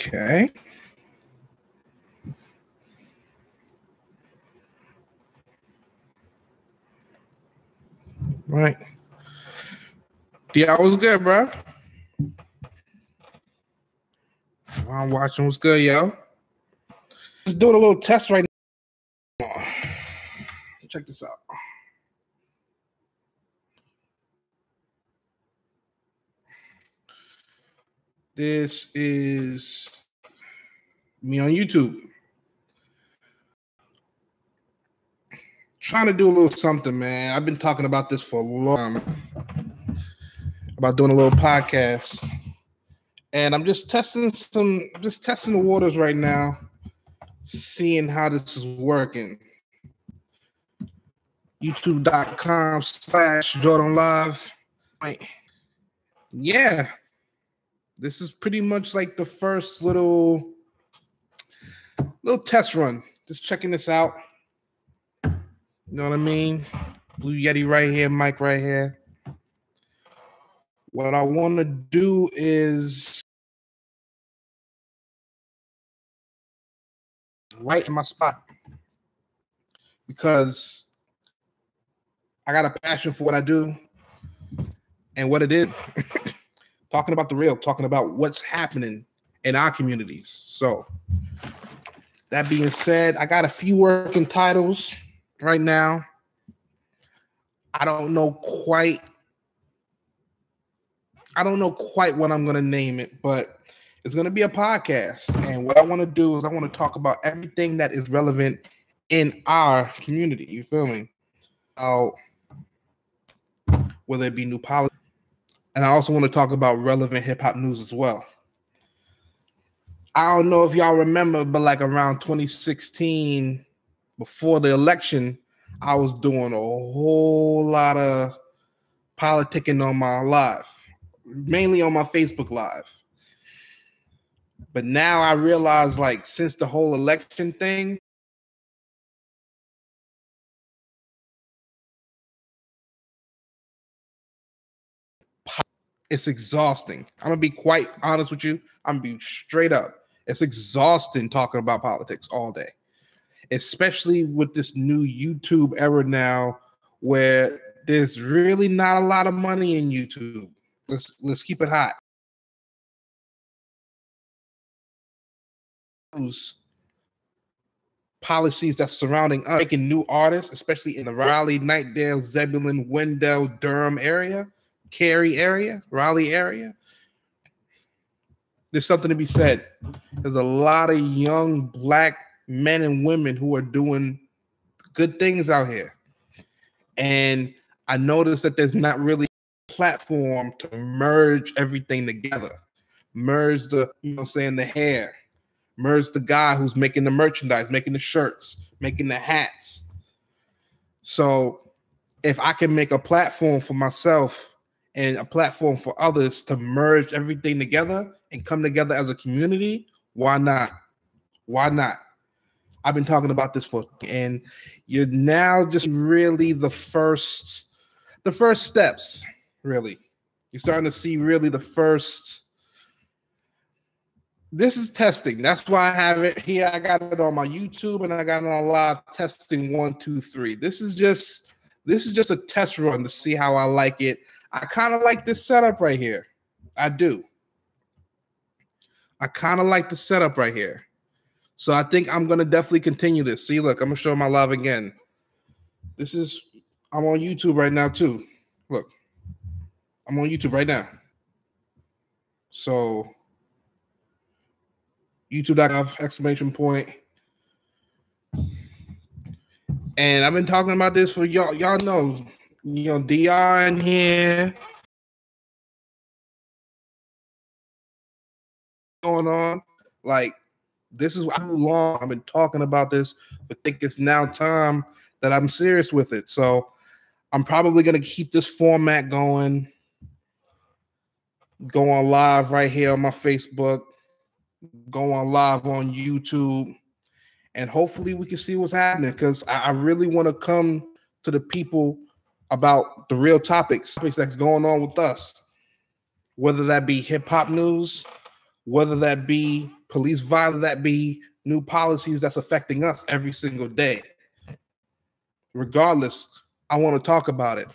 Okay. Right. Yeah, was good, bro. I'm watching what's good, yo. Just doing a little test right now. Check this out. This is me on YouTube. Trying to do a little something, man. I've been talking about this for a long time. About doing a little podcast. And I'm just testing the waters right now, seeing how this is working. YouTube.com/Jordan Live. Yeah. This is pretty much like the first little test run. Just checking this out. You know what I mean? Blue Yeti right here, mic right here. What I want to do is right in my spot because I got a passion for what I do and what it is. Talking about the real, talking about what's happening in our communities. So that being said, I got a few working titles right now. I don't know quite what I'm going to name it, but it's going to be a podcast. And what I want to do is I want to talk about everything that is relevant in our community. You feel me? Whether it be new policy. And I also want to talk about relevant hip hop news as well. I don't know if y'all remember, but like around 2016, before the election, I was doing a whole lot of politicking on my live, mainly on my Facebook Live. But now I realize, like, since the whole election thing, it's exhausting. I'm going to be quite honest with you. I'm going to be straight up. It's exhausting talking about politics all day, especially with this new YouTube era now where there's really not a lot of money in YouTube. Let's keep it hot. Policies that's surrounding us, making new artists, especially in the Raleigh, Knightdale, Zebulon, Wendell, Durham area, Cary area, Raleigh area. There's something to be said. There's a lot of young Black men and women who are doing good things out here. And I noticed that there's not really a platform to merge everything together. Merge the, the hair. Merge the guy who's making the merchandise, making the shirts, making the hats. So if I can make a platform for myself and a platform for others to merge everything together and come together as a community, why not? Why not? I've been talking about this and you're now just really the first steps, really. You're starting to see really the first. This is testing. That's why I have it here. I got it on my YouTube and I got it on live testing 1, 2, 3. This is just a test run to see how I like it. I kind of like this setup right here. I do. I kind of like the setup right here. So I think I'm going to definitely continue this. See, look, I'm going to show my live again. I'm on YouTube right now too. Look, I'm on YouTube right now. So YouTube.com/. And I've been talking about this for y'all. Y'all know, DR in here. Going on. Like, this is how long I've been talking about this, but I think it's now time that I'm serious with it. So I'm probably going to keep this format going. Go on live right here on my Facebook. Go on live on YouTube. And hopefully we can see what's happening because I really want to come to the people about the real topics that's going on with us, whether that be hip hop news, whether that be police violence, that be new policies that's affecting us every single day. Regardless, I want to talk about it.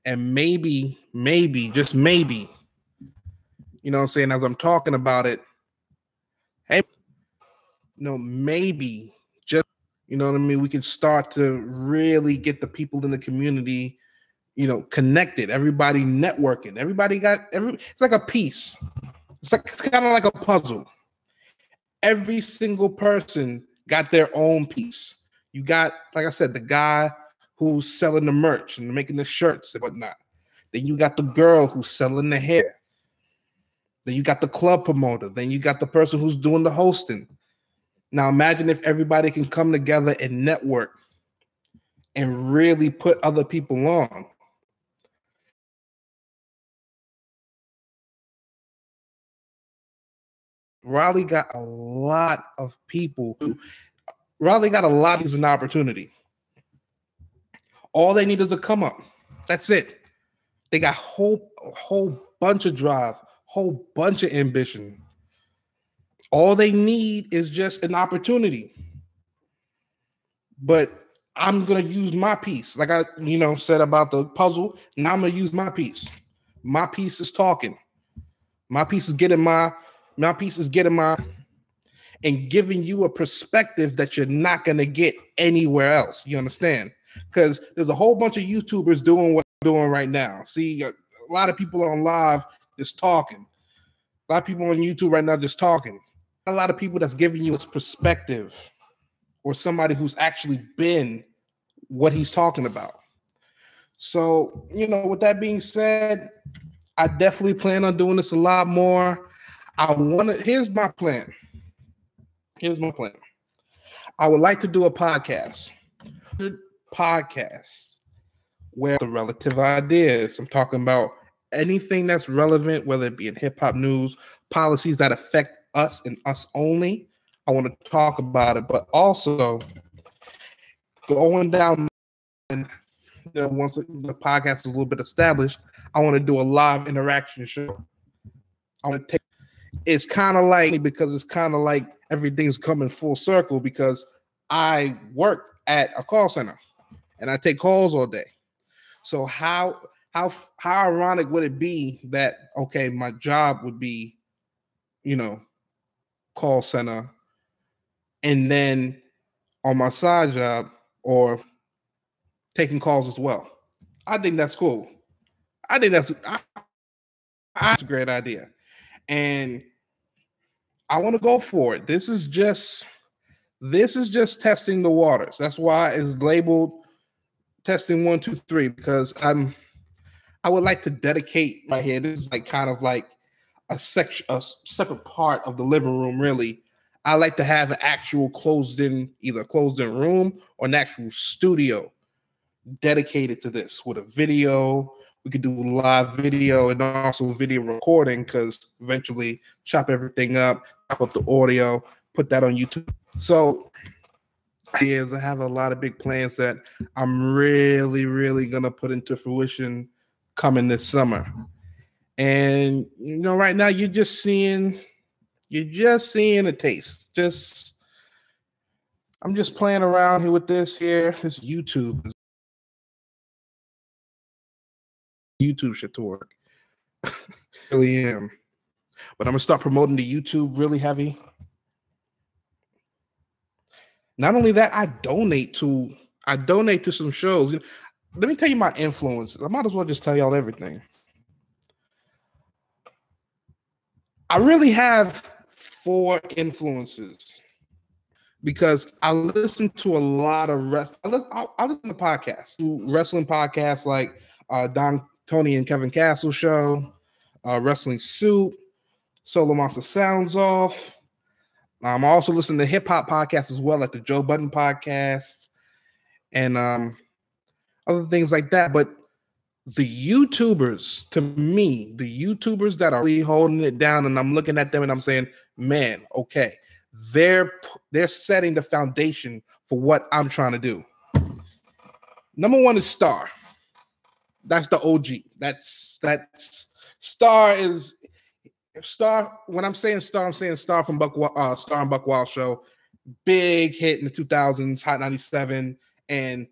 And maybe, just maybe, you know what I'm saying, as I'm talking about it, hey, maybe just, you know what I mean, we can start to really get the people in the community, connected, everybody networking. It's like a piece. It's kind of like a puzzle. Every single person got their own piece. You got, like I said, the guy who's selling the merch and making the shirts and whatnot. Then you got the girl who's selling the hair. Then you got the club promoter. Then you got the person who's doing the hosting. Now imagine if everybody can come together and network and really put other people on. Raleigh got a lot of people. Raleigh got a lot of an opportunity. All they need is a come up. That's it. They got a whole bunch of drive, whole bunch of ambition. All they need is just an opportunity. But I'm gonna use my piece, like I, said about the puzzle. Now I'm gonna use my piece. My piece is talking. My piece is getting and giving you a perspective that you're not gonna get anywhere else. You understand? Because there's a whole bunch of YouTubers doing what I'm doing right now. See, a lot of people on live just talking. A lot of people on YouTube right now just talking. A lot of people that's giving you its perspective, or somebody who's actually been what he's talking about. So, with that being said, I definitely plan on doing this a lot more. Here's my plan. I would like to do a podcast where the relative ideas, I'm talking about anything that's relevant, whether it be in hip hop news, policies that affect us and us only. I want to talk about it, but also going down, and once the podcast is a little bit established, I want to do a live interaction show. It's kind of like everything's coming full circle, because I work at a call center and I take calls all day. So how ironic would it be that, okay, my job would be, call center, and then on my side job or taking calls as well. I think that's cool. I think that's a great idea. And I want to go for it. This is just testing the waters. That's why it's labeled testing 1, 2, 3, because I would like to dedicate right here. This is like kind of like a separate part of the living room, really. I like to have an actual either closed in room or an actual studio dedicated to this with a video. We could do live video and also video recording, because eventually chop everything up, chop up the audio, put that on YouTube. So I have a lot of big plans that I'm really, really gonna put into fruition coming this summer. And right now you're just seeing a taste. I'm just playing around here with this YouTube shit to work. Really am. But I'm gonna start promoting the YouTube really heavy. Not only that, I donate to some shows. Let me tell you my influences. I might as well just tell y'all everything. I really have 4 influences, because I listen to a lot of wrestling. I listen to podcasts, wrestling podcasts like Tony and Kevin Castle show, Wrestling Soup, Solo Monster Sounds Off. I'm also listening to hip hop podcasts as well, like the Joe Budden podcast and other things like that. But the YouTubers, to me, the YouTubers that are really holding it down, and I'm looking at them and I'm saying, man, okay, they're setting the foundation for what I'm trying to do. Number 1 is Star. That's the OG. That's Star is Star, when I'm saying Star from Star and Buck Wild Show, big hit in the 2000s, Hot 97, and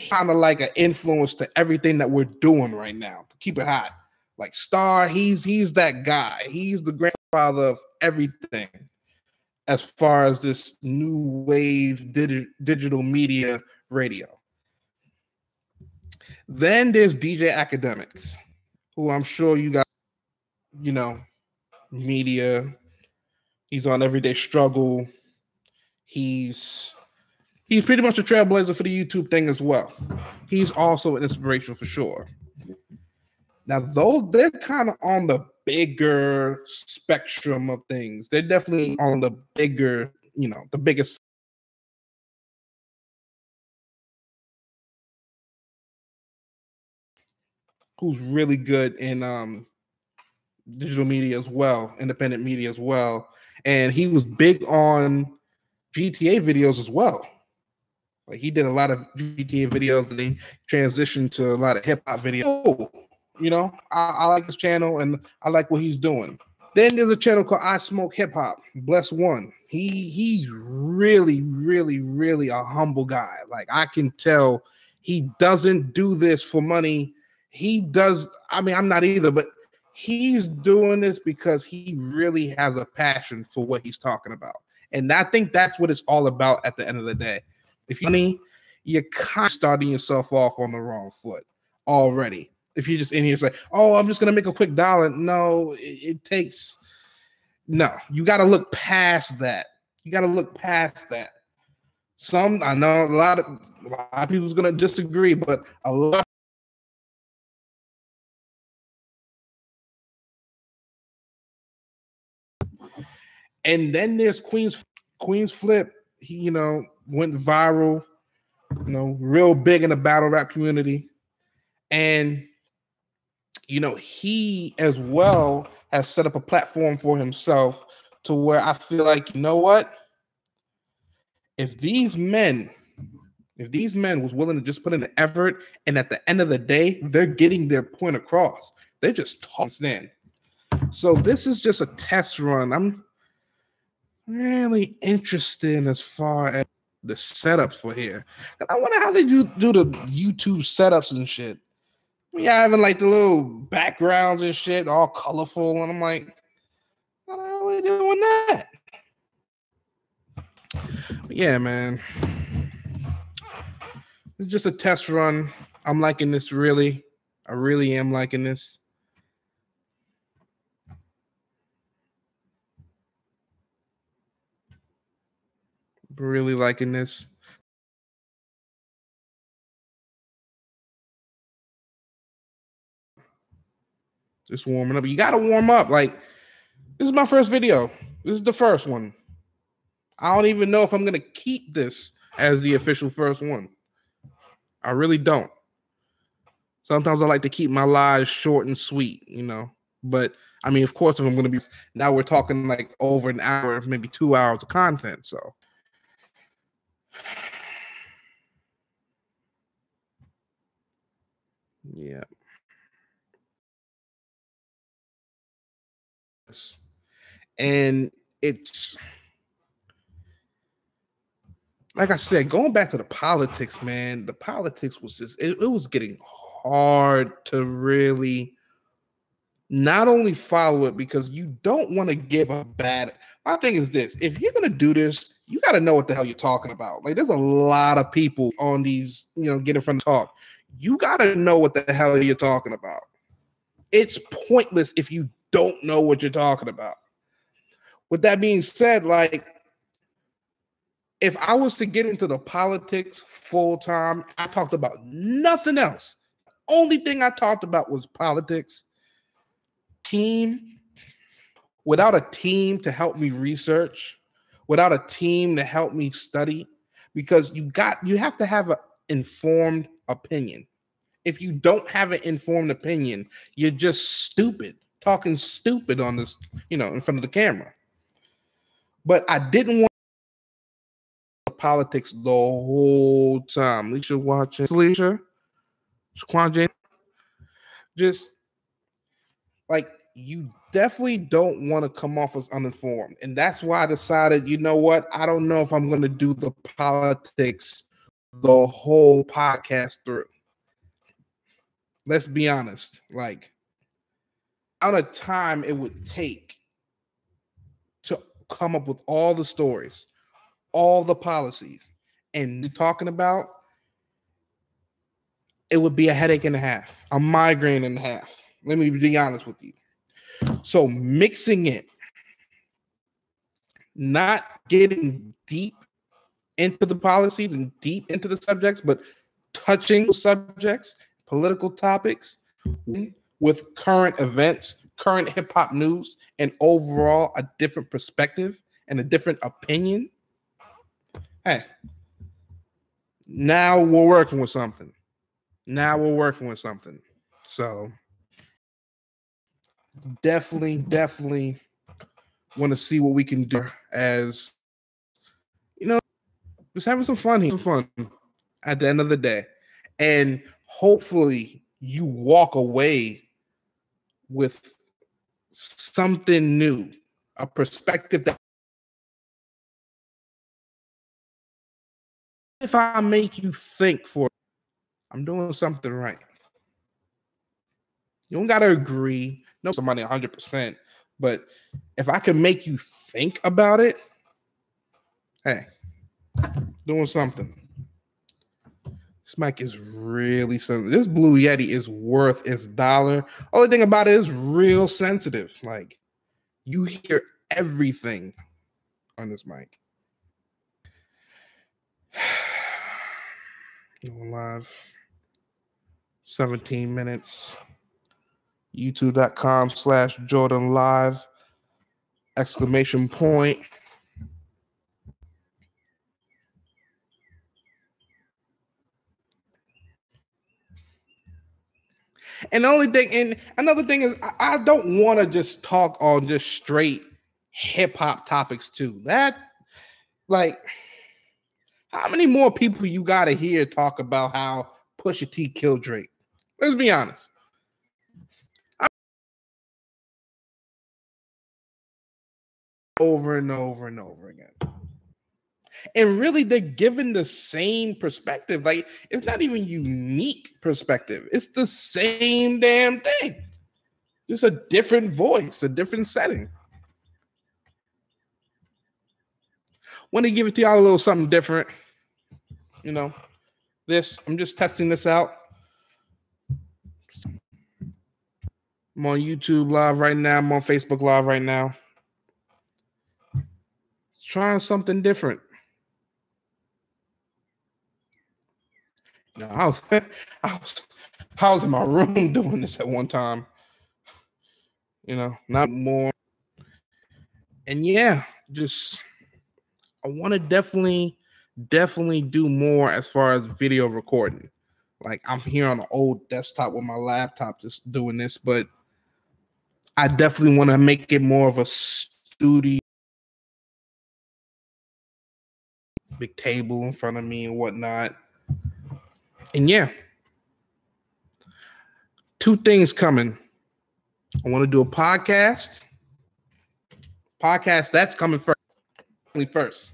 kind of like an influence to everything that we're doing right now. Keep it hot. Like Star, he's that guy. He's the grandfather of everything as far as this new wave digital media radio. Then there's DJ Academics, who I'm sure you guys, you know, media. He's on Everyday Struggle. He's pretty much a trailblazer for the YouTube thing as well. He's also an inspiration for sure. Now, they're kind of on the bigger spectrum of things. They're definitely on the bigger, the biggest. Who's really good in digital media as well, independent media as well. And he was big on GTA videos as well. Like he did a lot of GTA videos and he transitioned to a lot of hip hop videos. I like his channel and I like what he's doing. Then there's a channel called I Smoke Hip Hop, Bless One. He's really, really, really a humble guy. Like I can tell he doesn't do this for money. He does. I mean, I'm not either, but he's doing this because he really has a passion for what he's talking about. And I think that's what it's all about at the end of the day. If you're kind of starting yourself off on the wrong foot already. If you're just in here say, oh, I'm just going to make a quick $1. No, it takes, no, you got to look past that. You got to look past that. I know a lot of people's going to disagree, but a lot. And then there's Queen's Flip. He, went viral, real big in the battle rap community. And, he as well has set up a platform for himself to where I feel like, you know what? If these men was willing to just put in the effort and at the end of the day, they're getting their point across. They're just tossed in. So this is just a test run. I'm really interested as far as the setups for here. And I wonder how they do the YouTube setups and shit. Yeah, having like the little backgrounds and shit, all colorful, and I'm like, how the hell are they doing that? But yeah, man. It's just a test run. I'm liking this really. I really am liking this. Really liking this. Just warming up. You got to warm up. Like, this is my first video. This is the first one. I don't even know if I'm going to keep this as the official first one. I really don't. Sometimes I like to keep my lives short and sweet, But, I mean, of course, if I'm going to be... Now we're talking like over an hour, maybe 2 hours of content, so... Yeah. And it's... Like I said, going back to the politics, man, the politics was just... It was getting hard to really... not only follow it because you don't want to give a bad. My thing is this: if you're gonna do this, you got to know what the hell you're talking about. Like, there's a lot of people on these, get in front of talk. You got to know what the hell you're talking about. It's pointless if you don't know what you're talking about. With that being said, like, if I was to get into the politics full time, I talked about nothing else. Only thing I talked about was politics. Team, without a team to help me research, without a team to help me study, because you have to have an informed opinion. If you don't have an informed opinion, you're just stupid, talking stupid on this, in front of the camera. But I didn't want politics the whole time. Alicia watching, Alicia, Shaquan James, just like, you definitely don't want to come off as uninformed. And that's why I decided, you know what? I don't know if I'm going to do the politics the whole podcast through. Let's be honest. Like, out of time it would take to come up with all the stories, all the policies, and you're talking about, it would be a headache and a half, a migraine and a half. Let me be honest with you. So mixing it, not getting deep into the policies and deep into the subjects, but touching subjects, political topics with current events, current hip hop news, and overall a different perspective and a different opinion. Hey, now we're working with something. So definitely want to see what we can do as, you know, just having some fun here, at the end of the day. And hopefully you walk away with something new, a perspective that, if I make you think for, I'm doing something right. You don't got to agree, no somebody 100%, but if I can make you think about it, hey, doing something. This mic is really sensitive. This Blue Yeti is worth its dollar. Only thing about it is real sensitive. Like, you hear everything on this mic. Going live. 17 minutes. YouTube.com/Jordan Live. Exclamation point. And the only thing, and another thing is, I don't want to just talk on just straight hip hop topics too. That, like, how many more people you got to hear talk about how Pusha T killed Drake? Let's be honest. Over and over and over again. And really, they're given the same perspective. Like, it's not even unique perspective. It's the same damn thing. Just a different voice, a different setting. Want to give it to y'all a little something different. You know, I'm just testing this out. I'm on YouTube Live right now. I'm on Facebook Live right now. Trying something different. No, I was in my room doing this at one time. You know, not more. And yeah, just I want to definitely do more as far as video recording. Like, I'm here on an old desktop with my laptop just doing this, but I definitely want to make it more of a studio. Big table in front of me and whatnot. And yeah, 2 things coming. I want to do a podcast. That's coming first.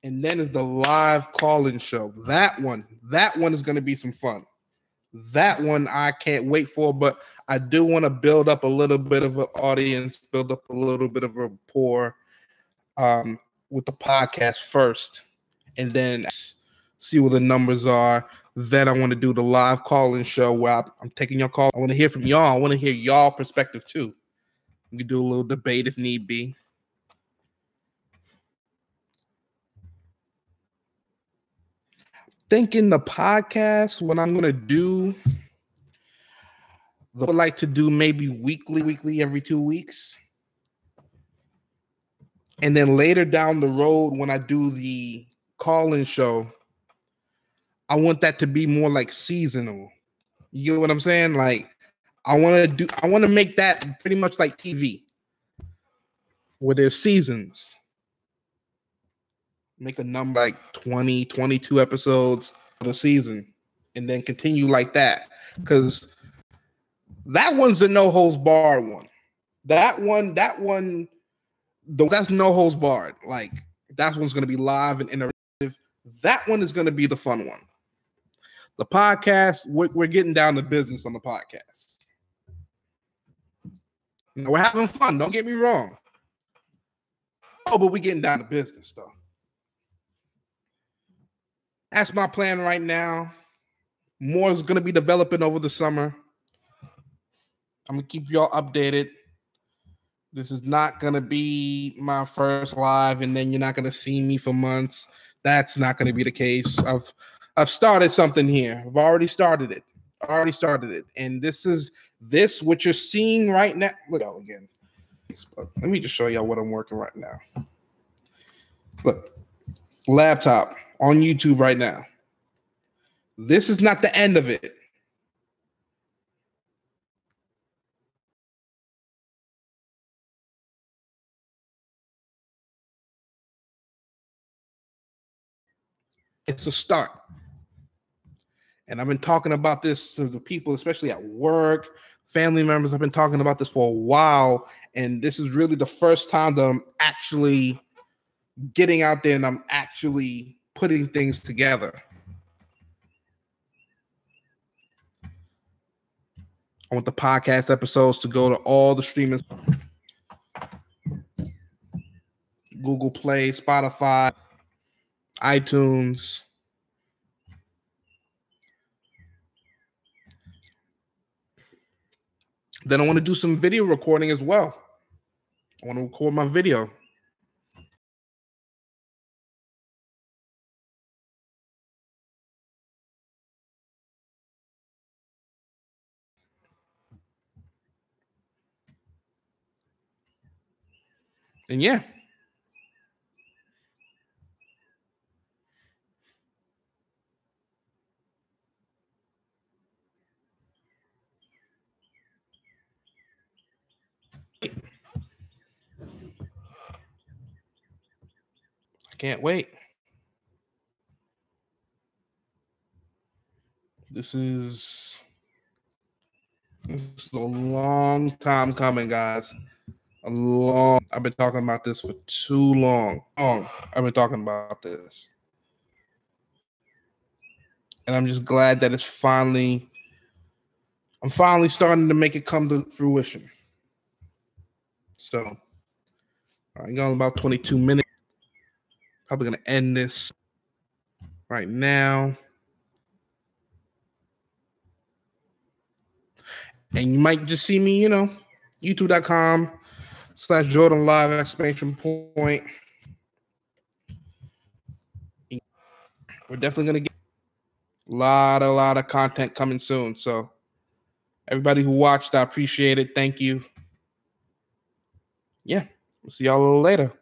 And then is the live call-in show. That one is going to be some fun. That one I can't wait for, but I do want to build up a little bit of an audience, build up a little bit of a rapport with the podcast first, and then see what the numbers are. Then I want to do the live call-in show where I'm taking your call. I want to hear from y'all. I want to hear y'all perspective too. We can do a little debate if need be. Thinking the podcast, what I'm going to do, I would like to do maybe weekly, every 2 weeks. And then later down the road, when I do the call-in show, I want that to be more like seasonal. You know what I'm saying? Like, I want to make that pretty much like TV, where there's seasons. Make a number like 20, 22 episodes of a season, and then continue like that. Because that one's the no holds barred one. That one, that's no holds barred. Like that one's going to be live and interactive. That one is going to be the fun one. The podcast, we're getting down to business on the podcast. We're having fun. Don't get me wrong. Oh, but we're getting down to business, though. That's my plan right now. More is going to be developing over the summer. I'm going to keep y'all updated. This is not going to be my first live, and then you're not going to see me for months. That's not going to be the case. I've started something here. I've already started it. And this what you're seeing right now. Look out again. Let me just show y'all what I'm working right now. Look, laptop on YouTube right now. This is not the end of it. It's a start. And I've been talking about this to the people, especially at work, family members. I've been talking about this for a while. And this is really the first time that I'm actually getting out there and I'm actually putting things together. I want the podcast episodes to go to all the streaming, Google Play, Spotify, iTunes. Then I want to do some video recording as well. I want to record my video. And yeah. I can't wait. This is a long time coming, guys. I've been talking about this for too long. I've been talking about this. And I'm just glad that I'm finally starting to make it come to fruition. So I got about 22 minutes. Probably gonna end this right now. And you might just see me, youtube.com/Jordan Live !! We're definitely gonna get a lot of content coming soon. So everybody who watched, I appreciate it. Thank you. Yeah, we'll see y'all a little later.